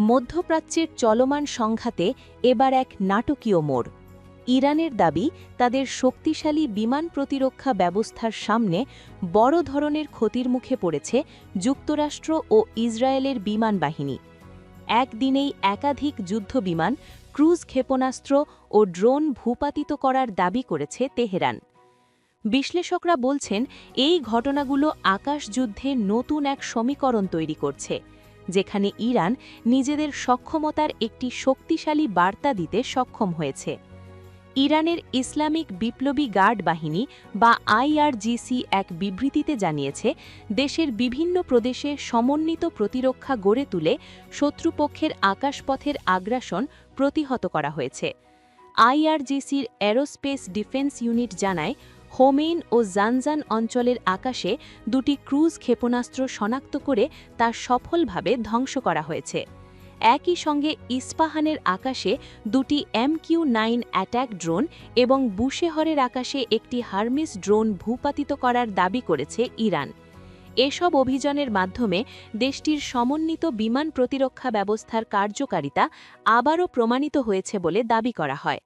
মধ্যপ্রাচ্যের চলমান সংঘাতে এবার এক নাটকীয় মোড়। ইরানের দাবি তাদের শক্তিশালী বিমান প্রতিরক্ষা ব্যবস্থার সামনে বড় ধরনের ক্ষতির মুখে পড়েছে যুক্তরাষ্ট্র ও ইসরায়েলের বিমান বাহিনী। একদিনেই একাধিক যুদ্ধবিমান, ক্রুজ ক্ষেপণাস্ত্র ও ড্রোন ভূপাতিত করার দাবি করেছে তেহরান। বিশ্লেষকরা বলছেন, এই ঘটনাগুলো আকাশযুদ্ধে নতুন এক সমীকরণ তৈরি করছে, যেখানে ইরান নিজেদের সক্ষমতার একটি শক্তিশালী বার্তা দিতে সক্ষম হয়েছে। ইরানের ইসলামিক বিপ্লবী গার্ড বাহিনী বা আইআরজিসি এক বিবৃতিতে জানিয়েছে, দেশের বিভিন্ন প্রদেশে সমন্বিত প্রতিরক্ষা গড়ে তুলে শত্রুপক্ষের আকাশপথের আগ্রাসন প্রতিহত করা হয়েছে। আইআরজিসির অ্যারোস্পেস ডিফেন্স ইউনিট জানায়, হোমেইন ও জানজান অঞ্চলের আকাশে দুটি ক্রুজ ক্ষেপণাস্ত্র শনাক্ত করে তা সফলভাবে ধ্বংস করা হয়েছে। একই সঙ্গে ইস্পাহানের আকাশে দুটি MQ-9 অ্যাটাক ড্রোন এবং বুশেহরের আকাশে একটি হারমিস ড্রোন ভূপাতিত করার দাবি করেছে ইরান। এসব অভিযানের মাধ্যমে দেশটির সমন্বিত বিমান প্রতিরক্ষা ব্যবস্থার কার্যকারিতা আবারও প্রমাণিত হয়েছে বলে দাবি করা হয়।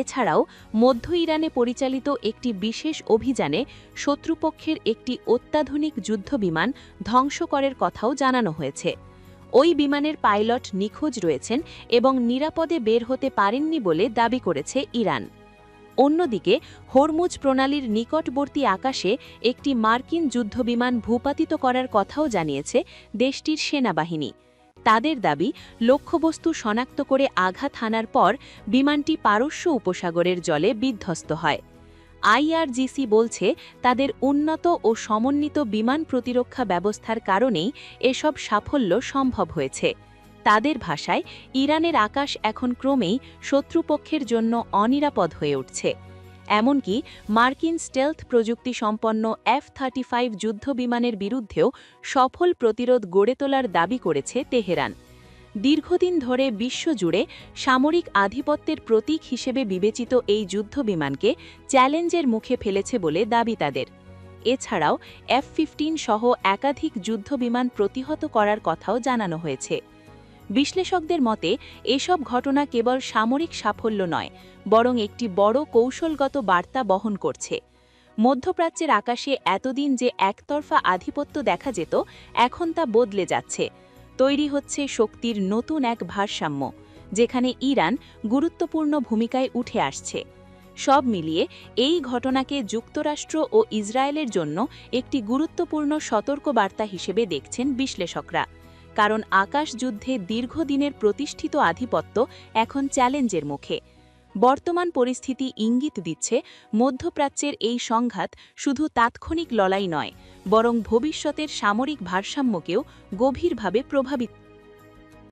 এছাড়াও মধ্য ইরানে পরিচালিত একটি বিশেষ অভিযানে শত্রুপক্ষের একটি অত্যাধুনিক যুদ্ধবিমান ধ্বংস করার কথাও জানানো হয়েছে। ওই বিমানের পাইলট নিখোঁজ রয়েছেন এবং নিরাপদে বের হতে পারেননি বলে দাবি করেছে ইরান। অন্যদিকে হরমুজ প্রণালীর নিকটবর্তী আকাশে একটি মার্কিন যুদ্ধবিমান ভূপাতিত করার কথাও জানিয়েছে দেশটির সেনাবাহিনী। তাদের দাবি, লক্ষ্যবস্তু শনাক্ত করে আঘাত হানার পর বিমানটি পারস্য উপসাগরের জলে বিধ্বস্ত হয়। আইআরজিসি বলছে, তাদের উন্নত ও সমন্বিত বিমান প্রতিরক্ষা ব্যবস্থার কারণেই এসব সাফল্য সম্ভব হয়েছে। তাদের ভাষায়, ইরানের আকাশ এখন ক্রমেই শত্রুপক্ষের জন্য অনিরাপদ হয়ে উঠছে। এমনকি মার্কিন স্টেলথ প্রযুক্তি সম্পন্ন F-35 যুদ্ধবিমানের বিরুদ্ধেও সফল প্রতিরোধ গড়ে তোলার দাবি করেছে তেহরান। দীর্ঘদিন ধরে বিশ্বজুড়ে সামরিক আধিপত্যের প্রতীক হিসেবে বিবেচিত এই যুদ্ধবিমানকে চ্যালেঞ্জের মুখে ফেলেছে বলে দাবি তাদের। এছাড়াও F-15 সহ একাধিক যুদ্ধবিমান প্রতিহত করার কথাও জানানো হয়েছে। বিশ্লেষকদের মতে, এসব ঘটনা কেবল সামরিক সাফল্য নয়, বরং একটি বড় কৌশলগত বার্তা বহন করছে। মধ্যপ্রাচ্যের আকাশে এতদিন যে একতরফা আধিপত্য দেখা যেত, এখন তা বদলে যাচ্ছে। তৈরি হচ্ছে শক্তির নতুন এক ভারসাম্য, যেখানে ইরান গুরুত্বপূর্ণ ভূমিকায় উঠে আসছে। সব মিলিয়ে এই ঘটনাকে যুক্তরাষ্ট্র ও ইসরায়েলের জন্য একটি গুরুত্বপূর্ণ সতর্কবার্তা হিসেবে দেখছেন বিশ্লেষকরা, কারণ আকাশযুদ্ধে দীর্ঘদিনের প্রতিষ্ঠিত আধিপত্য এখন চ্যালেঞ্জের মুখে। বর্তমান পরিস্থিতি ইঙ্গিত দিচ্ছে, মধ্যপ্রাচ্যের এই সংঘাত শুধু তাৎক্ষণিক লড়াই নয়, বরং ভবিষ্যতের সামরিক ভারসাম্যকেও গভীরভাবে প্রভাবিত